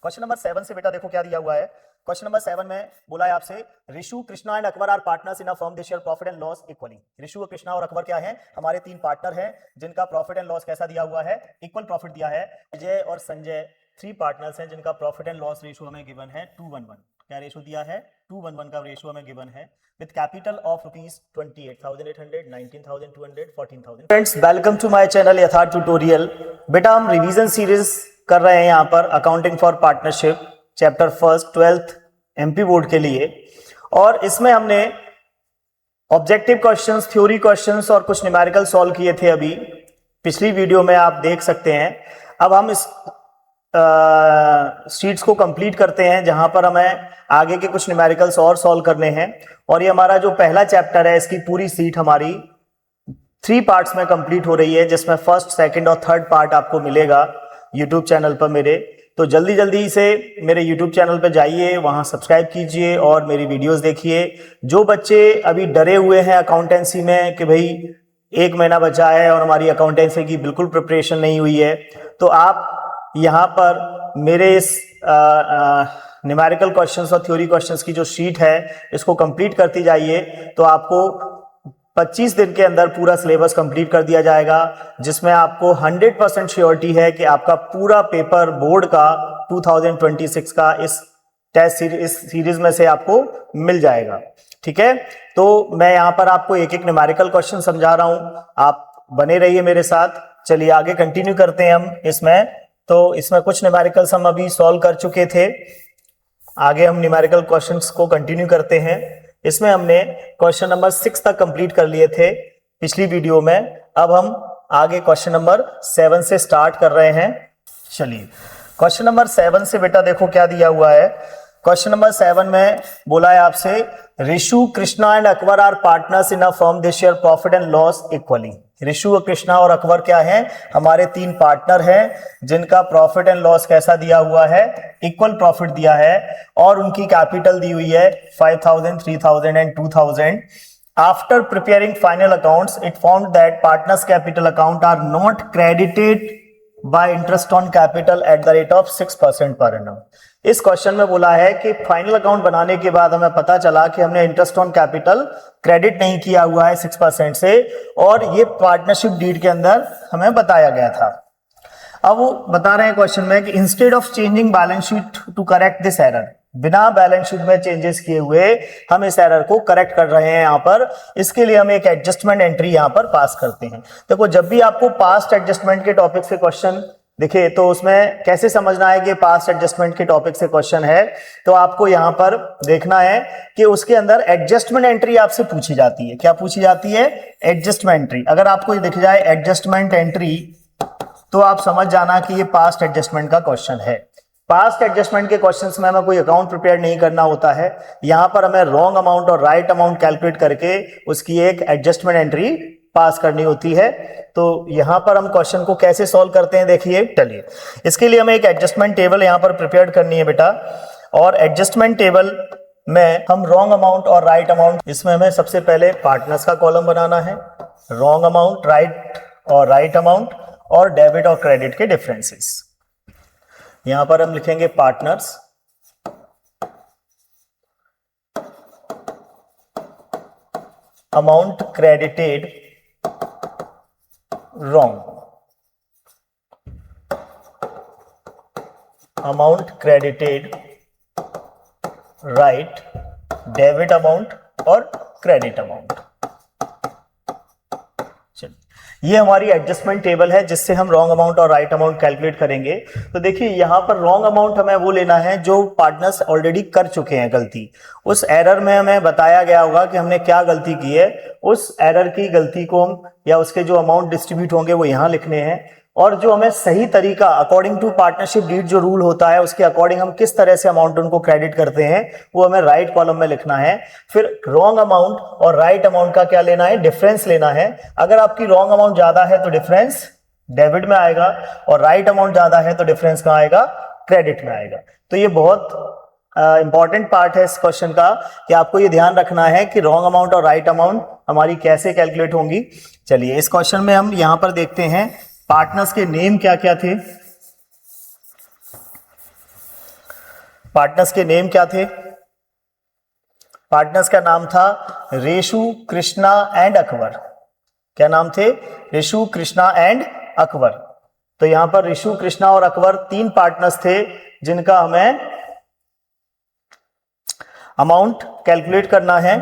Question number 7 से बेटा देखो क्या दिया हुआ है। क्वेश्चन नंबर 7 में बोला है आपसे, Rishu, Krishna and Akbar are partners in a firm, they share profit and loss equally. Rishu, Krishna और अकबर क्या हैं? हमारे तीन पार्टनर हैं जिनका प्रॉफिट एंड लॉस कैसा दिया हुआ है? इक्वल प्रॉफिट दिया है। अजय और संजय 3 पार्टनर्स हैं जिनका प्रॉफिट एंड लॉस रेशियो हमें गिवन है 2:1। क्या रेशियो दिया है? 2:1 का रेशियो हमें गिवन है with capital of rupees 28,800, 19,200, 14,000। Friends, welcome to my channel Yatharth tutorial. बेटा हम रिवीजन सीरीज कर रहे हैं यहाँ पर accounting for partnership chapter first 12th MP board के लिए, और इसमें हमने ऑब्जेक्टिव क्वेश्चंस, थ्योरी क्वेश्चंस और कुछ न्यूमेरिकल सॉल्व किए थे अभी पिछली वीडियो में, आप देख सकते हैं। अब हम इस शीट्स को कंप्लीट करते हैं जहां पर हमें आगे के कुछ न्यूमेरिकल्स और सॉल्व करने हैं। और ये हमारा जो पहला चैप्टर है, इसकी पूरी सीट हमारी 3 पार्ट्स में कंप्लीट हो रही है, जिसमें फर्स्ट, सेकंड और थर्ड पार्ट आपको मिलेगा यूट्यूब चैनल पर मेरे। तो जल्दी जल्दी से मेरे यूट्यूब चैनल पर जाइए, वहां सब्सक्राइब कीजिए और मेरी वीडियोस देखिए। जो बच्चे अभी डरे हुए हैं अकाउंटेंसी में कि भाई 1 महीना बचा है और हमारी अकाउंटेंसी की बिल्कुल प्रिपरेशन नहीं हुई है, तो आप यहाँ पर मेरे इस न्यूमेरिकल क्वेश्चंस और थ्योरी क्वेश्चंस की जो शीट है इसको कंप्लीट करती जाइए, तो आपको 25 दिन के अंदर पूरा सिलेबस कंप्लीट कर दिया जाएगा, जिसमें आपको 100% श्योरिटी है कि आपका पूरा पेपर बोर्ड का 2026 का इस टेस्ट सीरीज में से आपको मिल जाएगा। ठीक है, तो मैं यहाँ पर आपको एक एक न्यूमेरिकल क्वेश्चन समझा रहा हूँ, आप बने रहिए मेरे साथ। चलिए आगे कंटिन्यू करते हैं हम इसमें। तो इसमें कुछ न्यूमेरिकल्स हम अभी सॉल्व कर चुके थे, आगे हम न्यूमेरिकल क्वेश्चंस को कंटिन्यू करते हैं। इसमें हमने क्वेश्चन नंबर 6 तक कंप्लीट कर लिए थे पिछली वीडियो में। अब हम आगे क्वेश्चन नंबर 7 से स्टार्ट कर रहे हैं। चलिए क्वेश्चन नंबर 7 से बेटा देखो क्या दिया हुआ है। क्वेश्चन नंबर 7 में बोला है आपसे, Rishu, Krishna and Akbar are partners in a firm, they share profit and loss equally. Rishu, Krishna और अकबर क्या हैं? हमारे 3 पार्टनर हैं जिनका प्रॉफिट एंड लॉस कैसा दिया हुआ है? इक्वल प्रॉफिट दिया है, और उनकी कैपिटल दी हुई है 5,000, 3,000 and 2,000। After preparing final accounts, it found that partners capital account are not credited by interest on capital at the rate of 6% per annum. इस क्वेश्चन में बोला है कि फाइनल अकाउंट बनाने के बाद हमें पता चला कि हमने इंटरेस्ट ऑन कैपिटल क्रेडिट नहीं किया हुआ है 6% से, और ये पार्टनरशिप डीड के अंदर हमें बताया गया था। अब वो बता रहे हैं क्वेश्चन में कि instead of changing balance sheet to correct this error, बिना बैलेंस शीट में चेंजेस किए हुए हम इस एरर को करेक्ट कर रहे हैं यहाँ पर। इसके लिए हम एक एडजस्टमेंट एंट्री यहाँ पर पास करते हैं। देखो, जब भी आपको पास्ट एडजस्टमेंट के टॉपिक से क्वेश्चन दिखे तो उसमें कैसे समझना है कि पास्ट एडजस्टमेंट के टॉपिक से क्वेश्चन है, तो आपको यहाँ पर देखना है कि उसके अंदर एडजस्टमेंट एंट्री आपसे पूछी जाती है। क्या पूछी जाती है? Adjustment entry. अगर आपको ये दिख जाए एडजस्टमेंट एंट्री, तो आप समझ जाना कि ये पास्ट एडजस्टमेंट का क्वेश्चन है। पास्ट एडजस्टमेंट के क्वेश्चंस में हमें कोई अकाउंट प्रिपेयर नहीं करना होता है, यहाँ पर हमें रॉन्ग अमाउंट और राइट अमाउंट कैलकुलेट करके उसकी एक एडजस्टमेंट एंट्री पास करनी होती है। तो यहाँ पर हम क्वेश्चन को कैसे सॉल्व करते हैं देखिए। चलिए, इसके लिए हमें एक एडजस्टमेंट टेबल यहाँ पर प्रिपेयर करनी है बेटा, और एडजस्टमेंट टेबल में हम रॉन्ग अमाउंट और राइट अमाउंट, इसमें हमें सबसे पहले पार्टनर्स का कॉलम बनाना है, रॉन्ग अमाउंट, राइट और राइट अमाउंट, और डेबिट और क्रेडिट के डिफरेंसेस। यहां पर हम लिखेंगे partners, amount credited wrong, amount credited right, debit amount और क्रेडिट अमाउंट। ये हमारी एडजस्टमेंट टेबल है जिससे हम रॉन्ग अमाउंट और राइट अमाउंट कैलकुलेट करेंगे। तो देखिए, यहाँ पर रॉन्ग अमाउंट हमें वो लेना है जो पार्टनर्स ऑलरेडी कर चुके हैं गलती। उस एरर में हमें बताया गया होगा कि हमने क्या गलती की है, उस एरर की गलती को हम, या उसके जो अमाउंट डिस्ट्रीब्यूट होंगे वो यहाँ लिखने हैं, और जो हमें सही तरीका अकॉर्डिंग टू पार्टनरशिप डीड जो रूल होता है उसके अकॉर्डिंग हम किस तरह से अमाउंट उनको क्रेडिट करते हैं वो हमें राइट कॉलम में लिखना है। फिर रॉन्ग अमाउंट और राइट अमाउंट का क्या लेना है? डिफरेंस लेना है। अगर आपकी रॉन्ग अमाउंट ज्यादा है तो डिफरेंस डेबिट में आएगा, और राइट अमाउंट ज्यादा है तो डिफरेंस कहाँ आएगा? क्रेडिट में आएगा। तो ये बहुत इंपॉर्टेंट पार्ट है इस क्वेश्चन का कि आपको ये ध्यान रखना है कि रॉन्ग अमाउंट और राइट अमाउंट हमारी कैसे कैलकुलेट होंगी। चलिए इस क्वेश्चन में हम यहां पर देखते हैं पार्टनर्स के नेम क्या क्या थे। पार्टनर्स के नेम क्या थे? पार्टनर्स का नाम था रेशु, कृष्णा एंड अकबर। क्या नाम थे? रेशु, कृष्णा एंड अकबर। तो यहां पर रेशु, कृष्णा और अकबर 3 पार्टनर्स थे जिनका हमें अमाउंट कैलकुलेट करना है।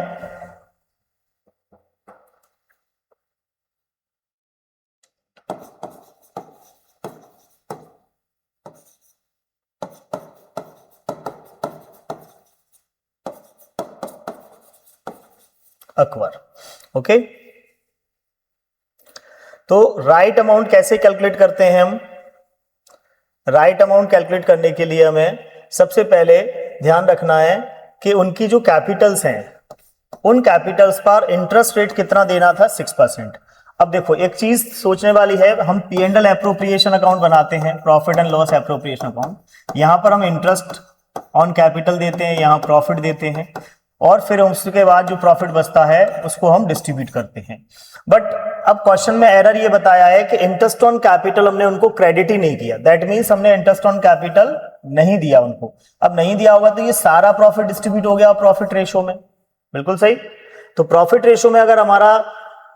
अकबर। ओके, तो राइट अमाउंट कैसे कैलकुलेट करते हैं हम? राइट अमाउंट कैलकुलेट करने के लिए हमें सबसे पहले ध्यान रखना है कि उनकी जो कैपिटल्स हैं उन कैपिटल्स पर इंटरेस्ट रेट कितना देना था? 6%। अब देखो एक चीज सोचने वाली है, हम P&L एप्रोप्रिएशन अकाउंट बनाते हैं, profit and loss appropriation account. यहां पर हम इंटरेस्ट ऑन कैपिटल देते हैं, यहां प्रॉफिट देते हैं, और फिर उसके बाद जो प्रॉफिट बचता है उसको हम डिस्ट्रीब्यूट करते हैं। बट अब क्वेश्चन में एरर ये बताया है कि इंटरेस्ट ऑन कैपिटल हमने उनको क्रेडिट ही नहीं किया। दैट मींस हमने इंटरेस्ट ऑन कैपिटल नहीं दिया उनको। अब नहीं दिया होगा तो ये सारा प्रॉफिट डिस्ट्रीब्यूट हो गया प्रॉफिट रेशो में। बिल्कुल सही। तो प्रॉफिट रेशो में अगर हमारा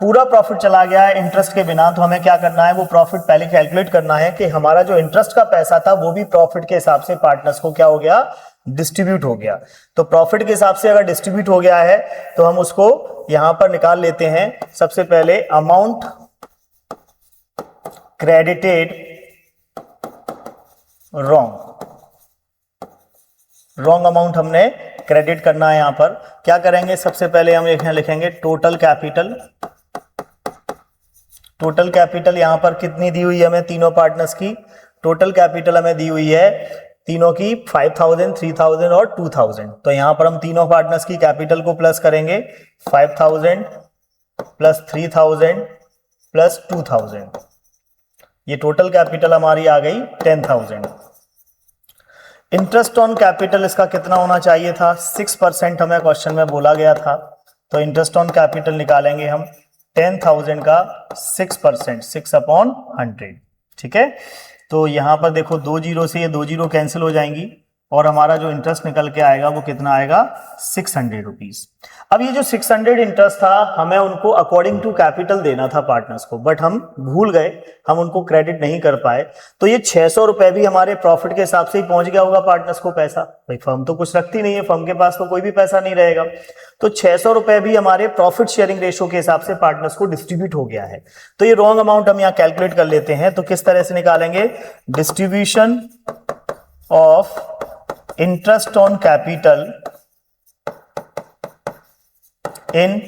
पूरा प्रॉफिट चला गया है इंटरेस्ट के बिना, तो हमें क्या करना है? वो प्रॉफिट पहले कैलकुलेट करना है कि हमारा जो इंटरेस्ट का पैसा था वो भी प्रॉफिट के हिसाब से पार्टनर्स को क्या हो गया? डिस्ट्रीब्यूट हो गया। तो प्रॉफिट के हिसाब से अगर डिस्ट्रीब्यूट हो गया है तो हम उसको यहां पर निकाल लेते हैं। सबसे पहले अमाउंट क्रेडिटेड रॉन्ग अमाउंट हमने क्रेडिट करना है। यहां पर क्या करेंगे? सबसे पहले हम यहां लिखेंगे टोटल कैपिटल। टोटल कैपिटल यहां पर कितनी दी हुई है हमें? तीनों पार्टनर्स की टोटल कैपिटल हमें दी हुई है तीनों की 5000, 3000 और 2000। तो यहां पर हम तीनों पार्टनर्स की कैपिटल को प्लस करेंगे। 5000 प्लस 3000 प्लस 2000, ये टोटल कैपिटल हमारी आ गई 10,000। इंटरेस्ट ऑन कैपिटल इसका कितना होना चाहिए था? 6% हमें क्वेश्चन में बोला गया था। तो इंटरेस्ट ऑन कैपिटल निकालेंगे हम 10,000 का 6%, 6/100। ठीक है, तो यहां पर देखो 2 जीरो से ये 2 जीरो कैंसिल हो जाएंगी और हमारा जो इंटरेस्ट निकल के आएगा वो कितना आएगा? 600 रुपीज। अब ये जो 600 इंटरेस्ट था हमें उनको अकॉर्डिंग टू कैपिटल देना था पार्टनर्स को, बट हम भूल गए, हम उनको क्रेडिट नहीं कर पाए। तो ये 600 रुपए भी हमारे प्रॉफिट के हिसाब से ही पहुंच गया होगा पार्टनर्स को पैसा। भाई फर्म तो कुछ रखती नहीं है, फर्म के पास तो कोई भी पैसा नहीं रहेगा। तो 600 रुपए भी हमारे प्रॉफिट शेयरिंग रेशो के हिसाब से पार्टनर्स को डिस्ट्रीब्यूट हो गया है। तो ये रॉन्ग अमाउंट हम यहाँ कैलकुलेट कर लेते हैं। तो किस तरह से निकालेंगे? Distribution of interest on capital in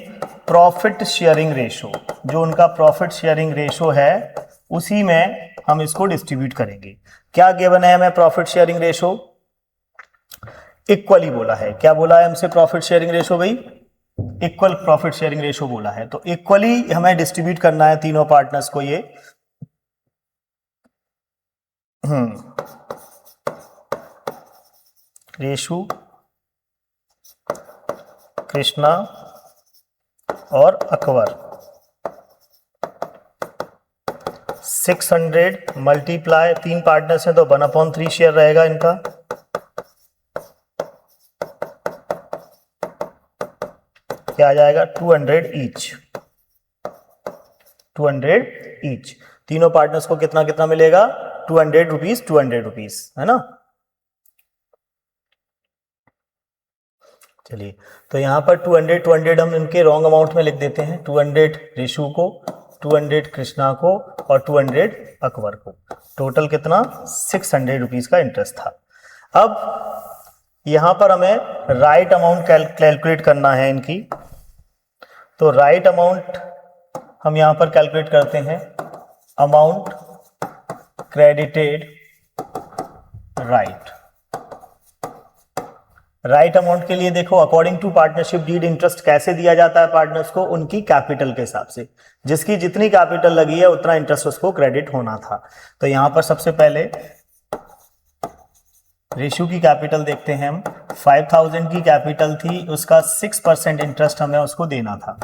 profit sharing ratio, जो उनका प्रॉफिट शेयरिंग रेशो है उसी में हम इसको डिस्ट्रीब्यूट करेंगे। क्या गिवन है हमें प्रॉफिट शेयरिंग रेशो? इक्वली बोला है। क्या बोला है हमसे प्रॉफिट शेयरिंग रेशो? भाई इक्वल प्रॉफिट शेयरिंग रेशो बोला है। तो इक्वली हमें डिस्ट्रीब्यूट करना है तीनों पार्टनर्स को ये। रेशु, कृष्णा और अकबर। 600 मल्टीप्लाई, 3 पार्टनर्स हैं तो 1/3 शेयर रहेगा इनका। क्या आ जाएगा? 200 ईच। 200 ईच। तीनों पार्टनर्स को कितना कितना मिलेगा? 200 रुपीज, 200 रुपीज, है ना। चलिए, तो यहां पर 200 हम इनके रॉन्ग अमाउंट में लिख देते हैं। 200 रेशु को, 200 कृष्णा को और 200 अकबर को। टोटल कितना? 600 रुपीज का इंटरेस्ट था। अब यहां पर हमें राइट अमाउंट कैलकुलेट करना है इनकी। तो राइट अमाउंट हम यहां पर कैलकुलेट करते हैं। अमाउंट क्रेडिटेड राइट अमाउंट के लिए देखो, according to partnership deed interest कैसे दिया जाता है पार्टनर्स को? उनकी कैपिटल के हिसाब से। जिसकी जितनी कैपिटल लगी है उतना इंटरेस्ट उसको क्रेडिट होना था। तो यहां पर सबसे पहले रेशु की कैपिटल देखते हैं हम। 5000 की कैपिटल थी, उसका 6% इंटरेस्ट हमें उसको देना था।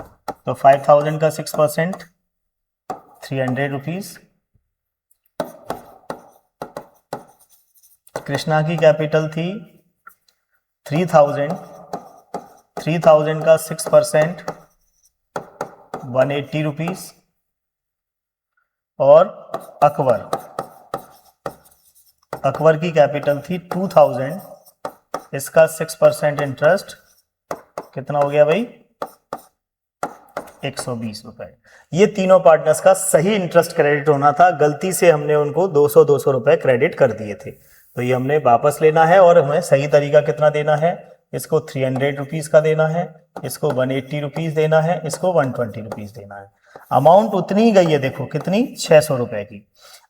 तो 5000 का 6% 300 रुपीज। कृष्णा की कैपिटल थी 3000 का 6% 180 रुपीज, और अकबर की कैपिटल थी 2000, इसका 6% इंटरेस्ट कितना हो गया भाई, 120 रुपए। ये तीनों पार्टनर्स का सही इंटरेस्ट क्रेडिट होना था, गलती से हमने उनको 200 रुपए क्रेडिट कर दिए थे, तो ये हमने वापस लेना है। और हमें सही तरीका कितना देना है, इसको 300 रुपीज का देना है, इसको 180 रुपीज देना है, इसको 120 रुपीज देना है। अमाउंट उतनी ही गई है, देखो कितनी, 600 रुपए की।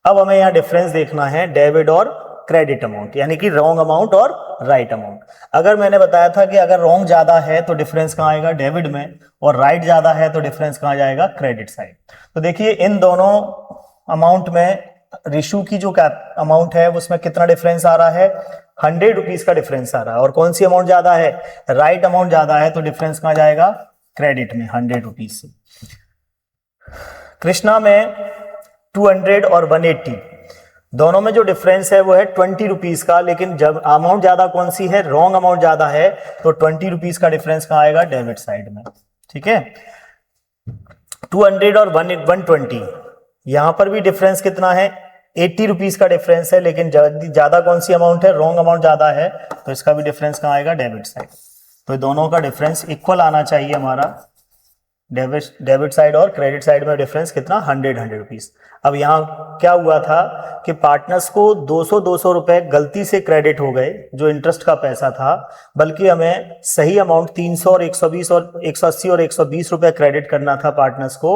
अब हमें यहाँ डिफरेंस देखना है डेबिट और क्रेडिट अमाउंट, यानी कि रॉन्ग अमाउंट और राइट अमाउंट। अगर मैंने बताया था कि अगर रॉन्ग ज्यादा है तो डिफरेंस कहाँ आएगा, डेबिट में, और राइट ज्यादा है तो डिफरेंस कहाँ जाएगा, क्रेडिट साइड। तो देखिए इन दोनों अमाउंट में रिशु की जो अमाउंट है उसमें कितना डिफरेंस आ रहा है, 100 रुपीज का डिफरेंस आ रहा है। और कौन सी अमाउंट ज्यादा है, राइट अमाउंट ज्यादा है, तो डिफरेंस कहाँ जाएगा, क्रेडिट में, 100 रुपीज से। कृष्णा में 200 और 180 दोनों में जो डिफरेंस है वो है 20 रुपीज का, लेकिन जब अमाउंट ज्यादा कौन सी है, रॉन्ग अमाउंट ज्यादा है, तो 20 रुपीज का डिफरेंस कहाँ आएगा, डेबिट साइड में। ठीक है, 200 और 120 यहां पर भी डिफरेंस कितना है, 80 रुपीज का डिफरेंस है, लेकिन ज्यादा कौन सी अमाउंट है, रॉन्ग अमाउंट ज्यादा है, तो इसका भी डिफरेंस कहाँ आएगा, डेबिट साइड। तो दोनों का डिफरेंस इक्वल आना चाहिए हमारा, डेबिट साइड और क्रेडिट साइड में डिफरेंस कितना, 100 रुपीज। अब यहाँ क्या हुआ था कि पार्टनर्स को 200 रुपए गलती से क्रेडिट हो गए, जो इंटरेस्ट का पैसा था, बल्कि हमें सही अमाउंट 300 और 120 और 180 और 120 रुपए क्रेडिट करना था पार्टनर्स को,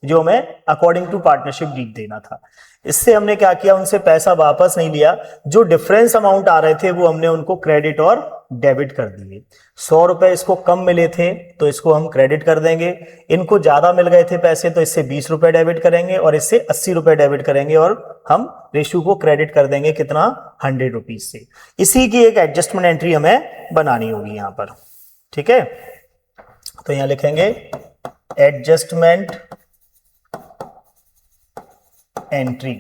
जो हमें अकॉर्डिंग टू पार्टनरशिप डीड देना था। इससे हमने क्या किया, उनसे पैसा वापस नहीं लिया, जो डिफरेंस अमाउंट आ रहे थे वो हमने उनको क्रेडिट और डेबिट कर दिए। 100 रुपए इसको कम मिले थे तो इसको हम क्रेडिट कर देंगे, इनको ज्यादा मिल गए थे पैसे तो इससे 20 रुपए डेबिट करेंगे, और इससे 80 रुपए डेबिट करेंगे, और हम रेशु को क्रेडिट कर देंगे कितना, 100 रुपीज से। इसी की एक एडजस्टमेंट एंट्री हमें बनानी होगी यहां पर। ठीक है, तो यहां लिखेंगे एडजस्टमेंट एंट्री,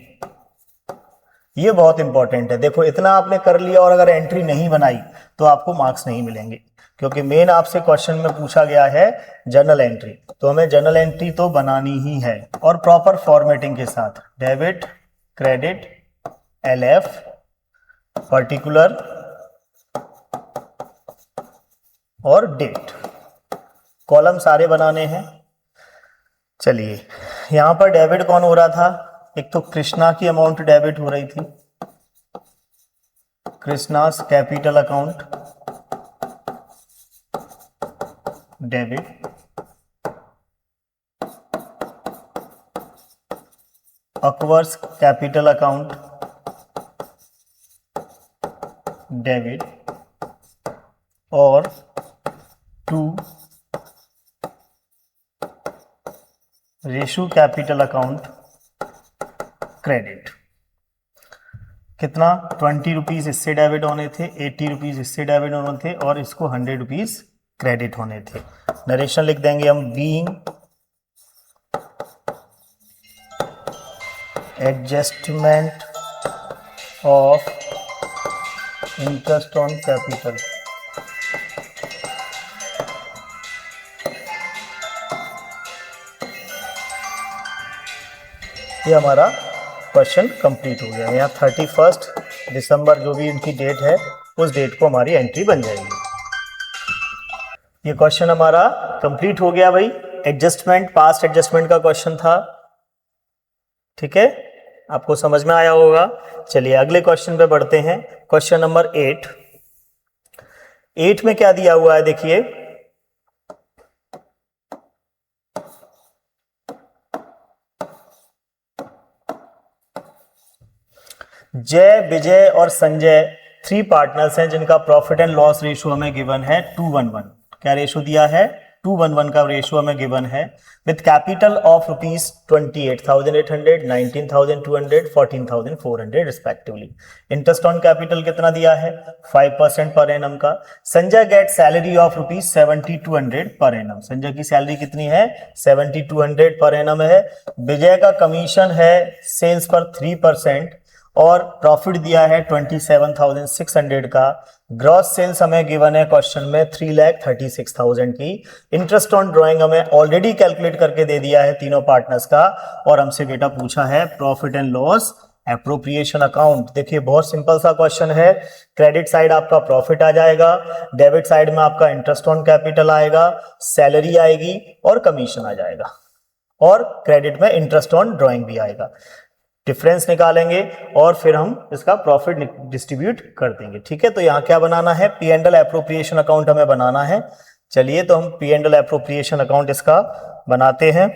ये बहुत इंपॉर्टेंट है। देखो इतना आपने कर लिया और अगर एंट्री नहीं बनाई तो आपको मार्क्स नहीं मिलेंगे, क्योंकि मेन आपसे क्वेश्चन में पूछा गया है जर्नल एंट्री, तो हमें जर्नल एंट्री तो बनानी ही है, और प्रॉपर फॉर्मेटिंग के साथ, डेबिट, क्रेडिट, LF, पर्टिकुलर और डेट, कॉलम सारे बनाने हैं। चलिए यहां पर डेबिट कौन हो रहा था, एक तो कृष्णा की अमाउंट डेबिट हो रही थी, कृष्णास कैपिटल अकाउंट डेबिट, अकवर्स कैपिटल अकाउंट डेबिट, और to Reshu capital account credit. कितना, 20 रुपीज इससे डेबिट होने थे, 80 रुपीज इससे डेबिट होने थे, और इसको 100 रुपीज क्रेडिट होने थे। नरेशन लिख देंगे हम, being adjustment of interest on capital, ये हमारा क्वेश्चन कंप्लीट हो गया। यहाँ 31 दिसंबर जो भी इनकी डेट है उस डेट को हमारी एंट्री बन जाएगी। ये क्वेश्चन हमारा कंप्लीट हो गया भाई, एडजस्टमेंट, पास्ट एडजस्टमेंट का क्वेश्चन था। ठीक है, आपको समझ में आया होगा। चलिए अगले क्वेश्चन पे बढ़ते हैं, क्वेश्चन नंबर 8। 8 में क्या दिया हुआ है देखिए, जय, विजय और संजय 3 पार्टनर्स हैं जिनका प्रॉफिट एंड लॉस रेशो हमें गिवन है 2:1। क्या रेशो दिया है, 2:1 का रेशो हमें गिवन है, with capital of rupees 28,800, 19,200, 14,400 respectively. Interest on capital कितना दिया है, 5% पर एनम का। Sanjay get salary of rupees 7,200 per annum, Sanjay की सैलरी कितनी है, 7,200 पर एनम है। विजय का कमीशन है सेल्स पर 3%, और प्रॉफिट दिया है 27,600 का। ग्रॉस सेल्स हमें गिवन है क्वेश्चन में 3,36,000 की। इंटरेस्ट ऑन ड्राइंग हमें ऑलरेडी कैलकुलेट करके दे दिया है तीनों पार्टनर्स का, और हमसे बेटा पूछा है profit and loss appropriation account. देखिए बहुत सिंपल सा क्वेश्चन है। क्रेडिट साइड आपका प्रॉफिट आ जाएगा, डेबिट साइड में आपका इंटरेस्ट ऑन कैपिटल आएगा, सैलरी आएगी और कमीशन आ जाएगा, और क्रेडिट में इंटरेस्ट ऑन ड्राइंग भी आएगा। डिफरेंस निकालेंगे और फिर हम इसका प्रॉफिट डिस्ट्रीब्यूट कर देंगे। ठीक है, तो यहाँ क्या बनाना है, P and L appropriation account हमें बनाना है। चलिए तो हम P and L appropriation account इसका बनाते हैं।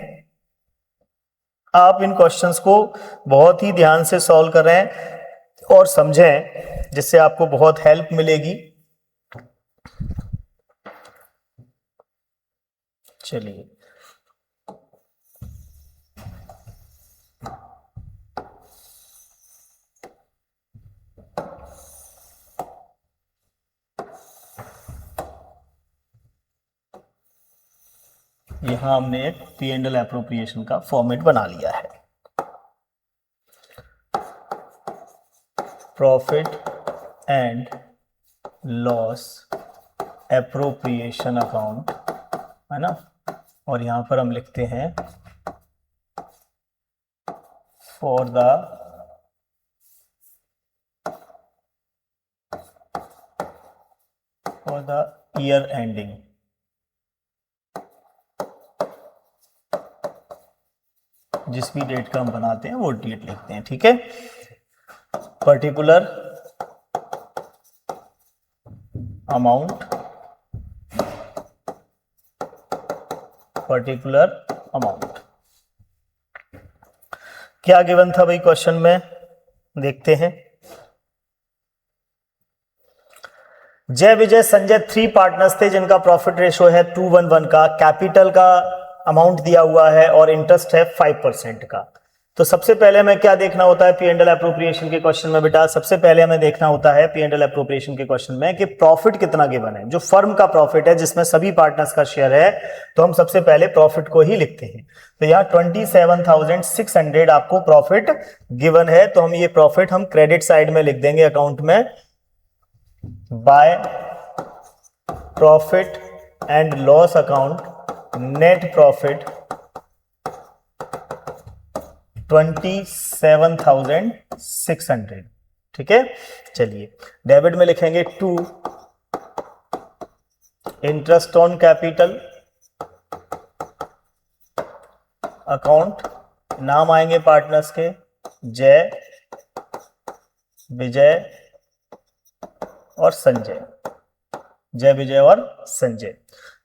आप इन क्वेश्चंस को बहुत ही ध्यान से सॉल्व करें और समझें, जिससे आपको बहुत हेल्प मिलेगी। चलिए यहां हमने एक पी एंड एल एप्रोप्रिएशन का फॉर्मेट बना लिया है। Profit and loss appropriation account, है ना, और यहां पर हम लिखते हैं फॉर द ईयर एंडिंग। जिस भी डेट का हम बनाते हैं वो डेट लिखते हैं। ठीक है, पर्टिकुलर अमाउंट, पर्टिकुलर अमाउंट। क्या गिवन था भाई क्वेश्चन में, देखते हैं। जय विजय संजय 3 पार्टनर्स थे जिनका प्रॉफिट रेशो है 2:1 का। कैपिटल का अमाउंट दिया हुआ है और इंटरेस्ट है 5% का। तो सबसे पहले हमें क्या देखना होता है पी एंड एल एप्रोप्रिएशन के क्वेश्चन में बेटा, सबसे पहले हमें देखना होता है पी एंड एल एप्रोप्रिएशन के क्वेश्चन में कि प्रॉफिट कितना गिवन है। जो फर्म का प्रॉफिट है जिसमें सभी पार्टनर्स का शेयर है, तो हम सबसे पहले प्रॉफिट को ही लिखते हैं। तो यहाँ 27,600 आपको प्रॉफिट गिवन है, तो हम ये प्रॉफिट हम क्रेडिट साइड में लिख देंगे अकाउंट में, by profit and loss account net profit 27,600। ठीक है, चलिए डेबिट में लिखेंगे 2 इंटरेस्ट ऑन कैपिटल अकाउंट, नाम आएंगे पार्टनर्स के जय विजय और संजय, जय विजय और संजय।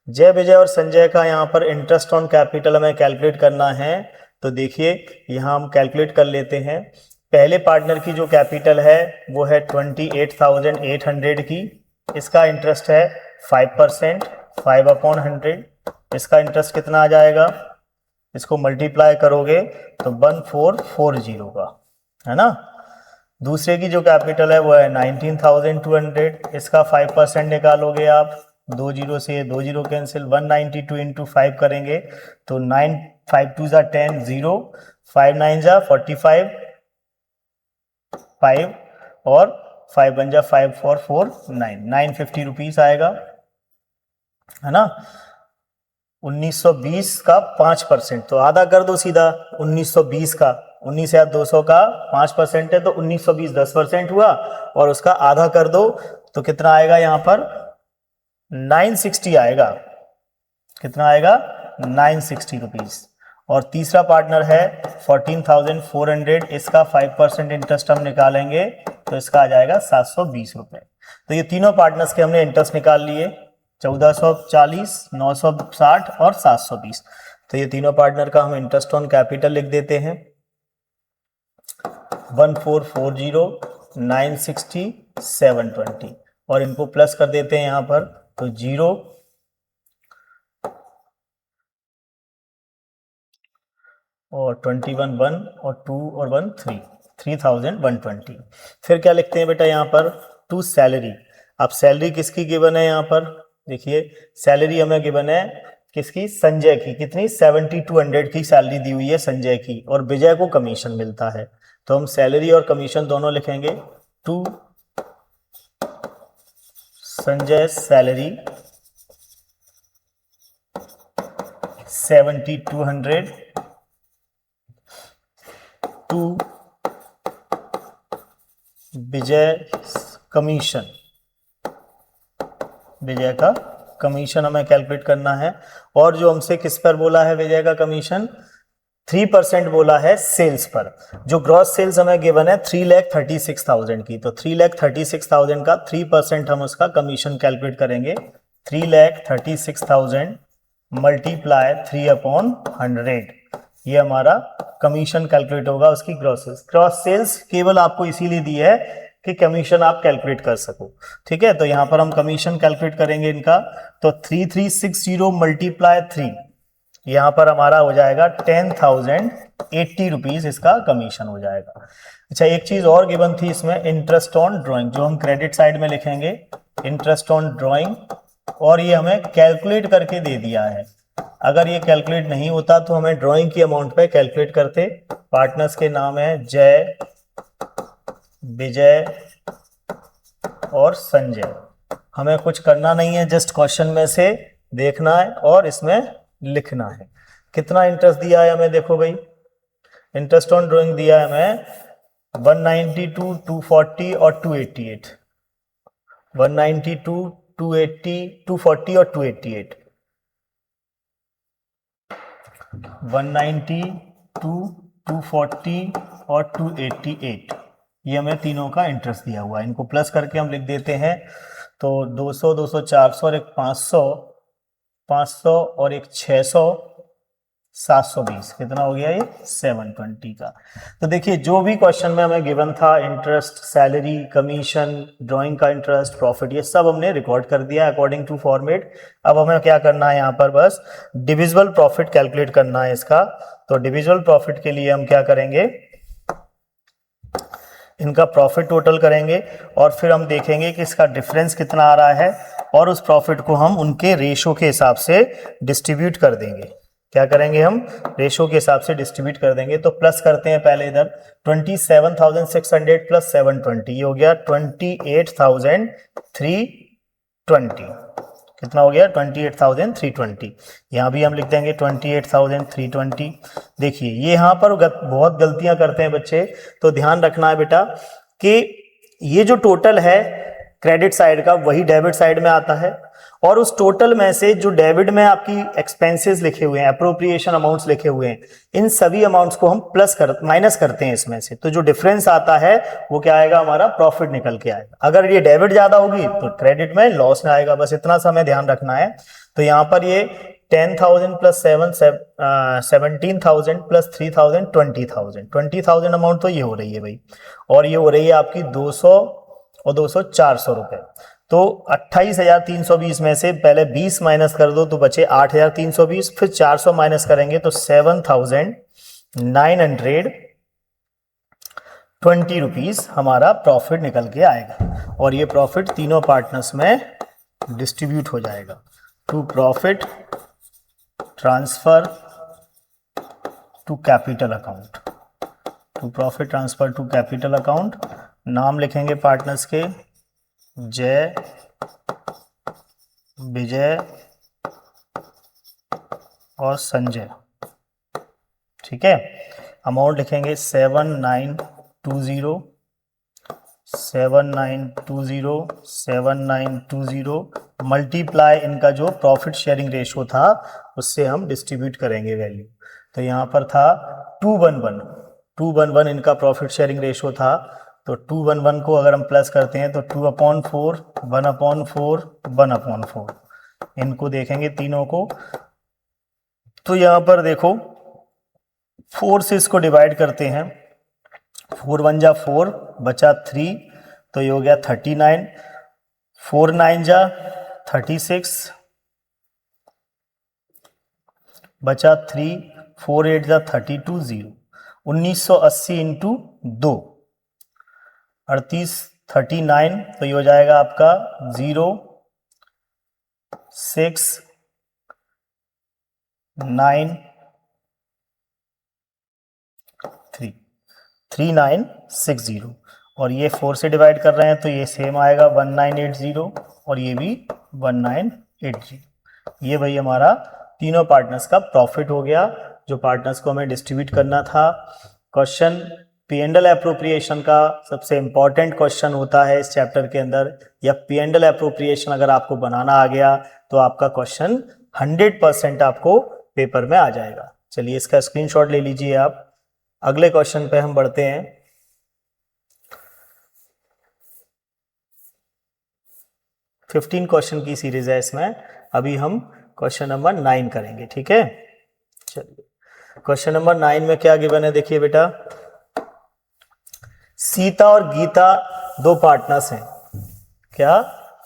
जय विजय और संजय का यहाँ पर इंटरेस्ट ऑन कैपिटल हमें कैलकुलेट करना है। तो देखिए यहाँ हम कैलकुलेट कर लेते हैं। पहले पार्टनर की जो कैपिटल है वो है 28,800 की, इसका इंटरेस्ट है 5%, 5/100। इसका इंटरेस्ट कितना आ जाएगा, इसको मल्टीप्लाई करोगे तो 1440 का, है ना। दूसरे की जो कैपिटल है वो है 19,200, इसका 5% निकालोगे आप, 2 0 से 2 0 कैंसिल, 192 इंटू 5 करेंगे तो 9 5 2 जा 10 0, 5 9 जा 45 5 और 5 1 जा 5 4 4 9, 950 रुपीज आएगा, है ना। 1920 का 5%, तो आधा कर दो सीधा 1920 का, 19,200 का 5% है तो 1920 10% हुआ, और उसका आधा कर दो तो कितना आएगा यहाँ पर 960 आएगा। कितना आएगा 960 रुपीज। और तीसरा पार्टनर है 14,400, इसका 5% इंटरेस्ट हम निकालेंगे तो इसका आ जाएगा 720 रुपए। तो ये तीनों पार्टनर्स के हमने इंटरेस्ट निकाल लिए, 1440, 960 और 720। तो ये तीनों पार्टनर का हम इंटरेस्ट ऑन कैपिटल लिख देते हैं 1440, 960, 720, और इनको प्लस कर देते हैं यहाँ पर, तो 0 और 21 1 और 2 और 1 3, 3,120। फिर क्या लिखते हैं बेटा यहाँ पर, टू सैलरी। अब सैलरी किसकी गिवन है यहाँ पर, देखिए सैलरी हमें गिवन है किसकी, संजय की। कितनी, 7,200 की सैलरी दी हुई है संजय की, और विजय को कमीशन मिलता है। तो हम सैलरी और कमीशन दोनों लिखेंगे। To Sanjay salary 7200 to Vijay commission, Vijay का कमीशन हमें कैलकुलेट करना है। और जो हमसे किस पर बोला है विजय का कमीशन, 3% बोला है सेल्स पर। जो ग्रॉस सेल्स हमें गिवन है 3,36,000 की, तो 3,36,000 का 3% हम उसका कमीशन कैलकुलेट करेंगे। 3,36,000 मल्टीप्लाई 3/100, ये हमारा कमीशन कैलकुलेट होगा उसकी ग्रॉस सेल्स। ग्रॉस सेल्स केवल आपको इसीलिए दी है कि कमीशन आप कैलकुलेट कर सको, ठीक है। तो यहां पर हम कमीशन कैलकुलेट करेंगे इनका, तो 3,360 मल्टीप्लाई 3, यहां पर हमारा हो जाएगा 10,080 रुपीज इसका कमीशन हो जाएगा। अच्छा, एक चीज और गिवन थी इसमें, इंटरेस्ट ऑन ड्राइंग, जो हम क्रेडिट साइड में लिखेंगे इंटरेस्ट ऑन ड्राइंग, और ये हमें कैलकुलेट करके दे दिया है। अगर ये कैलकुलेट नहीं होता तो हमें ड्राइंग की अमाउंट पे कैलकुलेट करते। पार्टनर्स के नाम है जय, विजय और संजय। हमें कुछ करना नहीं है, जस्ट क्वेश्चन में से देखना है और इसमें लिखना है। कितना इंटरेस्ट दिया है हमें, देखो भाई, इंटरेस्ट ऑन ड्राइंग दिया है हमें 192, 240 और 288। 192, 280, 240 और 288। 192, 240 और 288, ये हमें तीनों का इंटरेस्ट दिया हुआ है। इनको प्लस करके हम लिख देते हैं, तो 200, 200, 400 और एक 500, 500 और एक 600, 720, कितना हो गया ये 720 का। तो देखिए जो भी क्वेश्चन में हमें गिवन था, इंटरेस्ट, सैलरी, कमीशन, ड्राइंग का इंटरेस्ट, प्रॉफिट, ये सब हमने रिकॉर्ड कर दिया अकॉर्डिंग टू फॉर्मेट। अब हमें क्या करना है, यहाँ पर बस डिविजिबल प्रॉफिट कैलकुलेट करना है इसका। तो डिविजिबल प्रॉफिट के लिए हम क्या करेंगे, इनका प्रॉफिट टोटल करेंगे और फिर हम देखेंगे कि इसका डिफरेंस कितना आ रहा है, और उस प्रॉफिट को हम उनके रेशो के हिसाब से डिस्ट्रीब्यूट कर देंगे। क्या करेंगे, हम रेशो के हिसाब से डिस्ट्रीब्यूट कर देंगे। तो प्लस करते हैं पहले इधर, 27,600 प्लस 720, ये हो गया 28,320। कितना हो गया 28,320। यहाँ भी हम लिख देंगे 28,320। देखिए ये यहाँ पर बहुत गलतियां करते हैं बच्चे, तो ध्यान रखना है बेटा कि ये जो टोटल है क्रेडिट साइड का वही डेबिट साइड में आता है, और उस टोटल में से जो डेबिट में आपकी एक्सपेंसेस लिखे हुए हैं, अप्रोप्रिएशन अमाउंट्स लिखे हुए हैं, इन सभी अमाउंट्स को हम माइनस करते हैं इसमें से। तो जो डिफरेंस आता है वो क्या आएगा, हमारा प्रॉफिट निकल के आएगा। अगर ये डेबिट ज्यादा होगी तो क्रेडिट में लॉस में आएगा, बस इतना सा हमें ध्यान रखना है। तो यहाँ पर ये 10,000 प्लस 17,000 प्लस 3,000 20,000 अमाउंट तो ये हो रही है भाई, और ये हो रही है आपकी 200 और 200 400 रुपए। तो 28,320 में से पहले 20 माइनस कर दो तो बचे 8,320, फिर 400 माइनस करेंगे तो 7,920 रुपीज हमारा प्रॉफिट निकल के आएगा, और ये प्रॉफिट तीनों पार्टनर्स में डिस्ट्रीब्यूट हो जाएगा। To profit transfer to capital account, to profit transfer to capital account. नाम लिखेंगे पार्टनर्स के जय, विजय और संजय, ठीक है। अमाउंट लिखेंगे 7,920, 7,920, 7,920 मल्टीप्लाई इनका जो प्रॉफिट शेयरिंग रेशो था उससे हम डिस्ट्रीब्यूट करेंगे वैल्यू। तो यहाँ पर था 211, 211 इनका प्रॉफिट शेयरिंग रेशो था। तो 211 को अगर हम प्लस करते हैं तो 2/4, 1/4, 1/4, इनको देखेंगे तीनों को। तो यहाँ पर देखो 4 से इसको डिवाइड करते हैं, 4 1 जा 4, बचा 3, तो ये हो गया 39, 4 9 जा 36, बचा 3, 4 8 जा 32, 0, 1980 इंटू 2, 38, 39, तो ये हो जाएगा आपका 0 6 9 3। 3960 और ये 4 से डिवाइड कर रहे हैं तो ये सेम आएगा 1980 और ये भी 1980। ये भाई हमारा तीनों पार्टनर्स का प्रॉफिट हो गया जो पार्टनर्स को हमें डिस्ट्रीब्यूट करना था। Question P and L appropriation का सबसे इंपॉर्टेंट क्वेश्चन होता है इस चैप्टर के अंदर, या पी एंड एल एप्रोप्रिएशन अगर आपको बनाना आ गया तो आपका क्वेश्चन 100% आपको पेपर में आ जाएगा। चलिए इसका स्क्रीनशॉट ले लीजिए आप। अगले क्वेश्चन पे हम बढ़ते हैं। फिफ्टीन क्वेश्चन की सीरीज है इसमें, अभी हम क्वेश्चन नंबर 9 करेंगे, ठीक है। चलिए क्वेश्चन नंबर 9 में क्या गिवन है, देखिए बेटा। सीता और गीता दो पार्टनर्स हैं। क्या?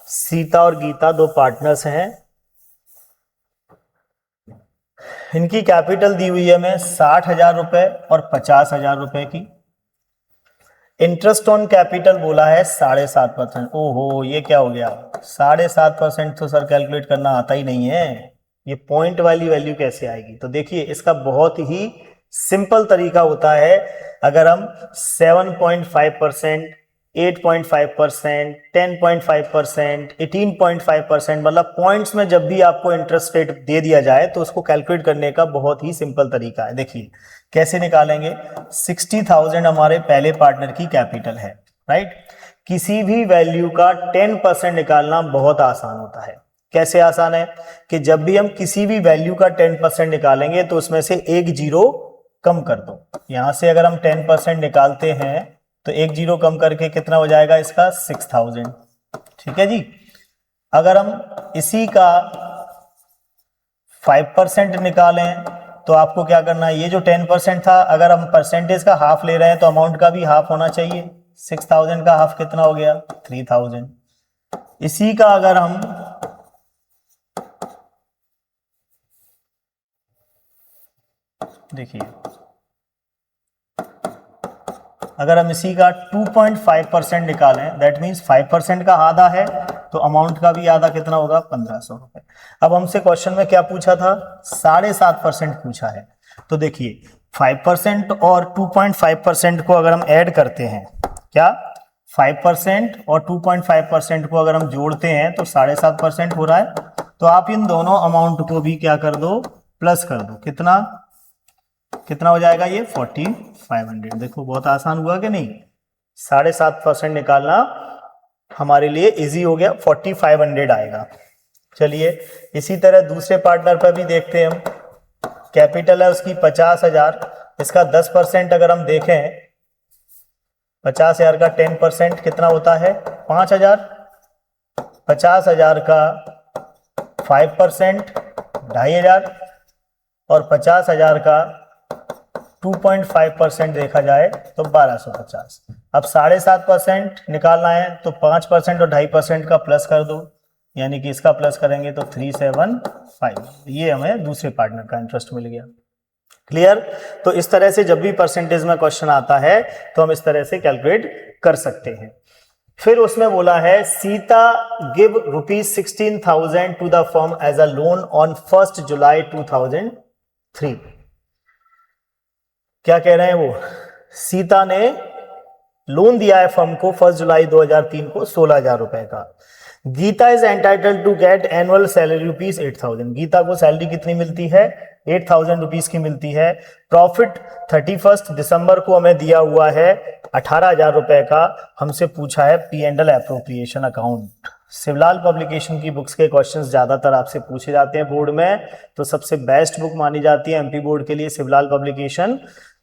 सीता और गीता दो पार्टनर्स हैं। इनकी कैपिटल दी हुई है हमें 60,000 रुपए और 50,000 रुपए की। इंटरेस्ट ऑन कैपिटल बोला है 7.5%। ओहो, ये क्या हो गया? 7.5% तो सर कैलकुलेट करना आता ही नहीं है, ये पॉइंट वाली वैल्यू कैसे आएगी? तो देखिए इसका बहुत ही सिंपल तरीका होता है। अगर हम 7.5%, 8.5%, 10.5%, 18.5% मतलब पॉइंट्स में जब भी आपको इंटरेस्ट रेट दे दिया जाए तो उसको कैलकुलेट करने का बहुत ही सिंपल तरीका है। देखिए कैसे निकालेंगे। 60,000 हमारे पहले पार्टनर की कैपिटल है, राइट। किसी भी वैल्यू का 10% निकालना बहुत आसान होता है। कैसे आसान है कि जब भी हम किसी भी वैल्यू का 10% निकालेंगे तो उसमें से एक जीरो कम कर दो। यहां से अगर हम 10% निकालते हैं तो एक जीरो कम करके कितना हो जाएगा इसका? 6,000, ठीक है जी। अगर हम इसी का 5% निकालें तो आपको क्या करना है, ये जो 10% था अगर हम परसेंटेज का हाफ ले रहे हैं तो अमाउंट का भी हाफ होना चाहिए। 6,000 का हाफ कितना हो गया? 3,000। इसी का अगर हम देखिए अगर हम इसी का 2.5% निकालें, दैट मीन्स 5% का आधा है तो अमाउंट का भी आधा कितना होगा? 1,500 रुपए। अब हमसे क्वेश्चन में क्या पूछा था? 7.5% पूछा है। तो देखिए 5% और 2.5% को अगर हम ऐड करते हैं, क्या 5% और 2.5% को अगर हम जोड़ते हैं तो 7.5% हो रहा है। तो आप इन दोनों अमाउंट को भी क्या कर दो? प्लस कर दो। कितना कितना हो जाएगा ये? 4,500। देखो बहुत आसान हुआ कि नहीं? 7.5% निकालना हमारे लिए इजी हो गया, 4,500 आएगा। चलिए इसी तरह दूसरे पार्टनर पर भी देखते हैं हम। कैपिटल है उसकी 50,000, इसका 10% अगर हम देखें, 50,000 का 10% कितना होता है? 5,000। 50,000 का 5% 2,500 और 50,000 का 2.5% देखा जाए तो 1,250। अब 7.5% निकालना है तो 5% और 2.5% का प्लस कर दो, यानी कि इसका प्लस करेंगे तो 375। ये हमें दूसरे पार्टनर का इंटरेस्ट मिल गया। क्लियर? तो इस तरह से जब भी परसेंटेज में क्वेश्चन आता है तो हम इस तरह से कैलकुलेट कर सकते हैं। फिर उसमें बोला है Sita give ₹16,000 to the firm as a loan on 1 July 2003। क्या कह रहे हैं वो? सीता ने लोन दिया है फर्म को 1 जुलाई 2003 को 16,000 रुपए का। Gita is entitled to get annual salary ₹8,000। Gita को सैलरी कितनी मिलती है? 8,000 रुपीज की मिलती है। प्रॉफिट 31 दिसंबर को हमें दिया हुआ है 18,000 रुपए का। हमसे पूछा है P and L appropriation account. Shivlal publication की बुक्स के क्वेश्चंस ज्यादातर आपसे पूछे जाते हैं बोर्ड में, तो सबसे बेस्ट बुक मानी जाती है एमपी बोर्ड के लिए शिवलाल पब्लिकेशन।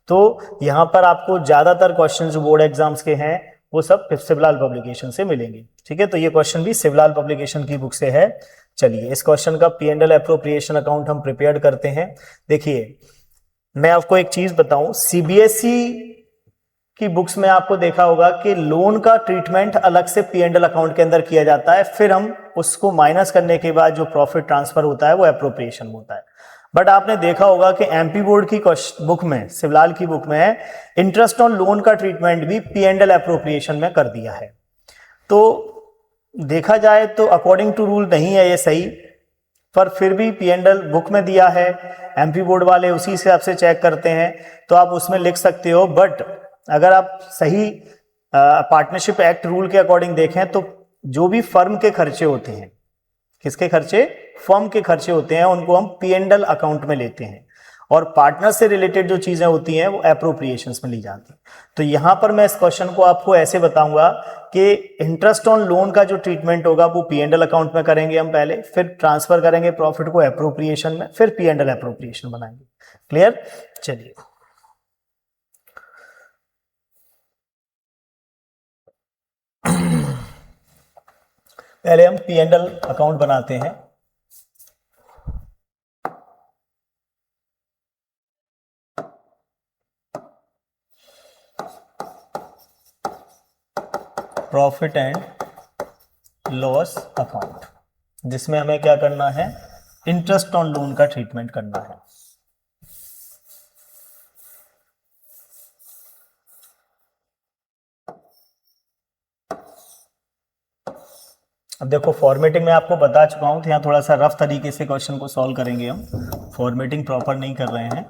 तो यहां पर आपको ज्यादातर क्वेश्चन जो बोर्ड एग्जाम्स के हैं वो सब शिवलाल पब्लिकेशन से मिलेंगे, ठीक है। तो ये क्वेश्चन भी शिवलाल पब्लिकेशन की बुक से है। चलिए इस क्वेश्चन का P and L appropriation account हम प्रिपेयर करते हैं। देखिए मैं आपको एक चीज बताऊं, सीबीएसई की बुक्स में आपको देखा होगा कि लोन का ट्रीटमेंट अलग से पी एंड एल अकाउंट के अंदर किया जाता है, फिर हम उसको माइनस करने के बाद जो प्रॉफिट ट्रांसफर होता है वो एप्रोप्रिएशन होता है। बट आपने देखा होगा कि एमपी बोर्ड की बुक में, शिवलाल की बुक में, इंटरेस्ट ऑन लोन का ट्रीटमेंट भी पी एंड एल एप्रोप्रिएशन में कर दिया है। तो देखा जाए तो अकॉर्डिंग टू रूल नहीं है ये सही, पर फिर भी पी एंड एल बुक में दिया है, एमपी बोर्ड वाले उसी हिसाब से चेक करते हैं, तो आप उसमें लिख सकते हो। बट अगर आप सही पार्टनरशिप एक्ट रूल के अकॉर्डिंग देखें तो जो भी फर्म के खर्चे होते हैं, किसके खर्चे, फर्म के खर्चे होते हैं, उनको हम P&L अकाउंट में लेते हैं, और पार्टनर से रिलेटेड जो चीजें होती हैं वो एप्रोप्रिएशंस में ली जाती हैं। तो यहां पर मैं इस क्वेश्चन को आपको ऐसे बताऊंगा कि इंटरेस्ट ऑन लोन का जो ट्रीटमेंट होगा वो P&L अकाउंट में करेंगे हम पहले, फिर ट्रांसफर करेंगे प्रॉफिट को एप्रोप्रिएशन में, फिर P&L एप्रोप्रिएशन बनाएंगे। क्लियर? चलिए पहले हम P&L अकाउंट बनाते हैं। प्रॉफिट एंड लॉस अकाउंट, जिसमें हमें क्या करना है, इंटरेस्ट ऑन लोन का ट्रीटमेंट करना है। अब देखो फॉर्मेटिंग में आपको बता चुका हूं, तो यहाँ थोड़ा सा रफ तरीके से क्वेश्चन को सॉल्व करेंगे हम, फॉर्मेटिंग प्रॉपर नहीं कर रहे हैं।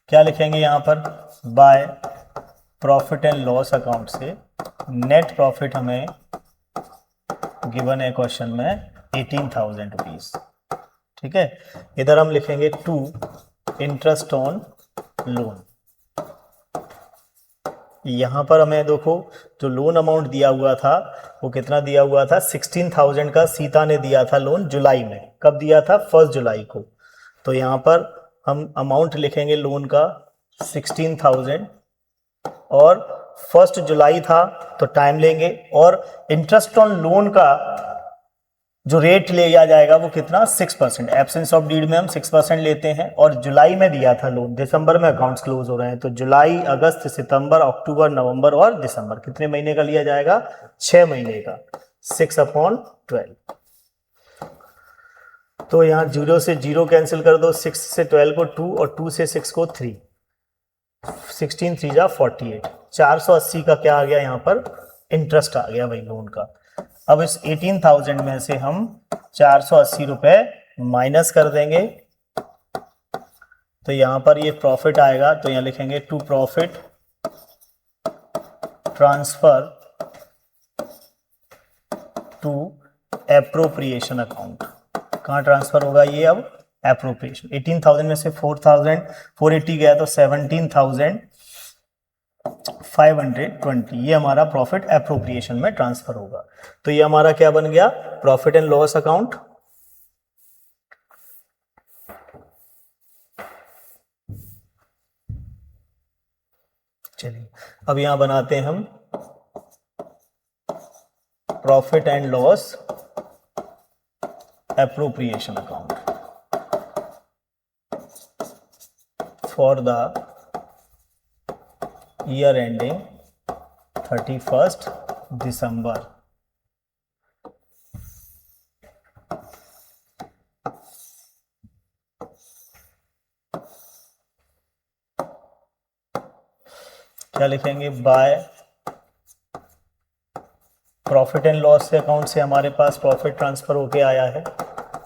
क्या लिखेंगे यहाँ पर, by profit and loss account से नेट प्रॉफिट हमें गिवन है क्वेश्चन में 18,000 रुपीज। ठीक है, इधर हम लिखेंगे टू इंटरेस्ट ऑन लोन। यहां पर हमें देखो जो लोन अमाउंट दिया हुआ था वो कितना दिया हुआ था, 16,000 का सीता ने दिया था लोन जुलाई में। कब दिया था, 1 जुलाई को। तो यहां पर हम अमाउंट लिखेंगे लोन का 16,000, और 1 जुलाई था तो टाइम लेंगे, और इंटरेस्ट ऑन लोन का जो रेट लिया जाएगा वो कितना, 6%। एब्सेंस ऑफ डीड में हम 6% लेते हैं, और जुलाई में दिया था लोन, दिसंबर में अकाउंट्स क्लोज हो रहे हैं, तो जुलाई, अगस्त, सितंबर, अक्टूबर, नवंबर और दिसंबर, कितने महीने का लिया जाएगा, 6 महीने का, 6/12। तो यहाँ 0 से 0 कैंसिल कर दो, 6 से 12 को 2, और 2 से 6 को 3, 16 3 जा 48, 480 का क्या आ गया यहाँ पर, इंटरेस्ट आ गया भाई लोन का। अब इस 18,000 में से हम 480 रुपए माइनस कर देंगे, तो यहां पर ये प्रॉफिट आएगा, तो यहां लिखेंगे to profit transfer to appropriation account. कहां ट्रांसफर होगा ये, अब एप्रोप्रिएशन। 18,000 में से 480 गया तो 17,520, ये हमारा प्रॉफिट एप्रोप्रिएशन में ट्रांसफर होगा। तो ये हमारा क्या बन गया, प्रॉफिट एंड लॉस अकाउंट। चलिए अब यहां बनाते हैं हम profit and loss appropriation account for the year ending 31 दिसंबर। क्या लिखेंगे, बाय प्रॉफिट एंड लॉस से अकाउंट से हमारे पास प्रॉफिट ट्रांसफर होके आया है,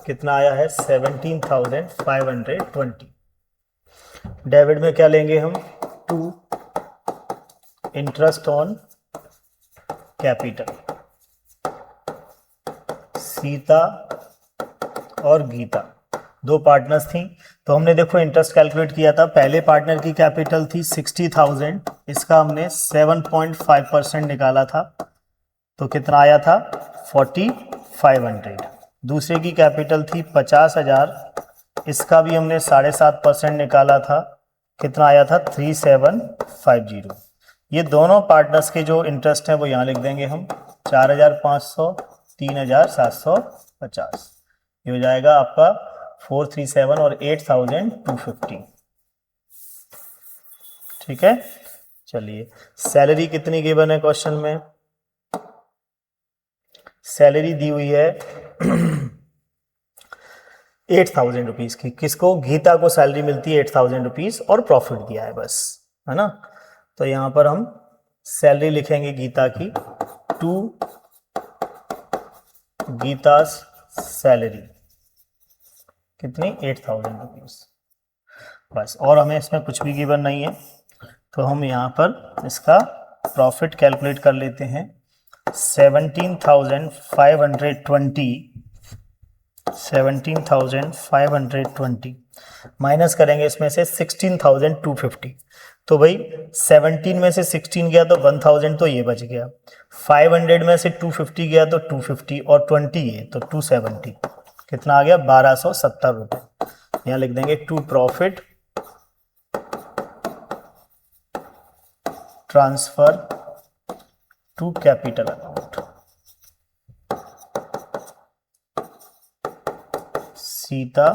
कितना आया है, 17,520। डेबिट में क्या लेंगे हम, to interest on capital. Sita और गीता दो पार्टनर्स थी, तो हमने देखो इंटरेस्ट कैलकुलेट किया था। पहले पार्टनर की कैपिटल थी 60,000, इसका हमने 7.5% निकाला था, तो कितना आया था, 4,500। दूसरे की कैपिटल थी 50,000, इसका भी हमने 7.5% निकाला था, कितना आया था, 3,750। ये दोनों पार्टनर्स के जो इंटरेस्ट हैं वो यहाँ लिख देंगे हम, 4,500, 3,750। ये हो जाएगा आपका 437 और 8,250। ठीक है, चलिए सैलरी कितनी गिवन है क्वेश्चन में, सैलरी दी हुई है 8,000 रुपीज की। किसको, गीता को सैलरी मिलती है 8,000 रुपीज, और प्रॉफिट दिया है बस, है ना। तो यहां पर हम सैलरी लिखेंगे गीता की, टू गीता's सैलरी कितनी 8,000 रुपीज बस, और हमें इसमें कुछ भी गिवन नहीं है, तो हम यहाँ पर इसका प्रॉफिट कैलकुलेट कर लेते हैं। 17,520 माइनस करेंगे इसमें से 16,250, तो भाई 17 में से 16 गया तो 1000, तो ये बच गया। 500 में से 250 गया तो 250 और 20 ये तो 270, कितना आ गया 1270 रुपये। यहाँ लिख देंगे to profit transfer to capital account. Sita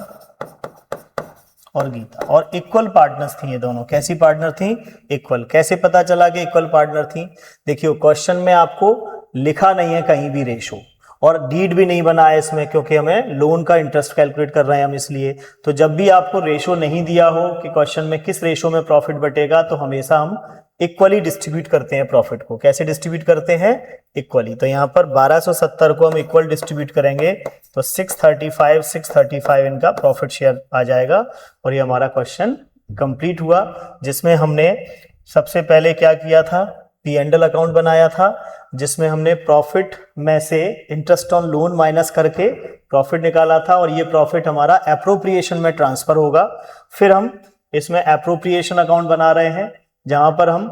और गीता, और इक्वल पार्टनर्स थी ये दोनों। कैसी पार्टनर थी? इक्वल। कैसे पता चला कि इक्वल पार्टनर थी? देखियो क्वेश्चन में आपको लिखा नहीं है कहीं भी रेशो, और डीड भी नहीं बना है इसमें, क्योंकि हमें लोन का इंटरेस्ट कैलकुलेट कर रहे हैं हम इसलिए। तो जब भी आपको रेशो नहीं दिया हो कि क्वेश्चन में किस रेशो में प्रॉफिट बटेगा, तो हमेशा हम इक्वली डिस्ट्रीब्यूट करते हैं प्रॉफिट को। कैसे डिस्ट्रीब्यूट करते हैं? इक्वली। तो यहाँ पर 1270 को हम इक्वल डिस्ट्रीब्यूट करेंगे तो 635 इनका प्रॉफिट शेयर आ जाएगा, और ये हमारा क्वेश्चन कंप्लीट हुआ, जिसमें हमने सबसे पहले क्या किया था? P&L अकाउंट बनाया था, जिसमें हमने प्रॉफिट में से इंटरेस्ट ऑन लोन माइनस करके प्रॉफिट निकाला था, और ये प्रॉफिट हमारा एप्रोप्रिएशन में ट्रांसफर होगा। फिर हम इसमें एप्रोप्रिएशन अकाउंट बना रहे हैं, जहां पर हम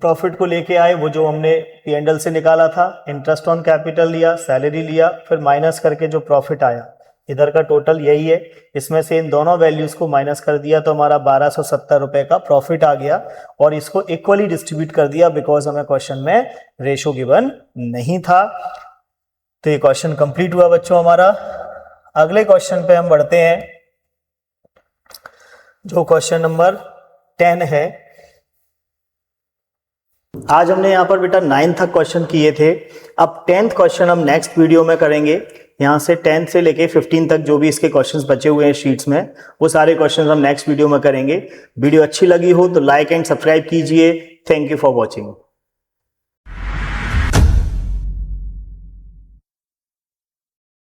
प्रॉफिट को लेके आए, वो जो हमने P&L से निकाला था, इंटरेस्ट ऑन कैपिटल लिया, सैलरी लिया, फिर माइनस करके जो प्रॉफिट आया, इधर का टोटल यही है। इसमें से इन दोनों वैल्यूज को माइनस कर दिया तो हमारा 1270 रुपए का प्रॉफिट आ गया, और इसको इक्वली डिस्ट्रीब्यूट कर दिया बिकॉज हमें क्वेश्चन में रेशो गिवन नहीं था। तो ये क्वेश्चन कंप्लीट हुआ बच्चों हमारा। अगले क्वेश्चन पे हम बढ़ते हैं, जो क्वेश्चन नंबर 10 है। आज हमने यहाँ पर बेटा 9 तक क्वेश्चन किए थे, अब 10th क्वेश्चन हम नेक्स्ट वीडियो में करेंगे। यहाँ से 10 से लेके 15 तक जो भी इसके क्वेश्चंस बचे हुए हैं शीट्स में, वो सारे क्वेश्चंस हम नेक्स्ट वीडियो में करेंगे। वीडियो अच्छी लगी हो तो लाइक एंड सब्सक्राइब कीजिए। Thank you for watching.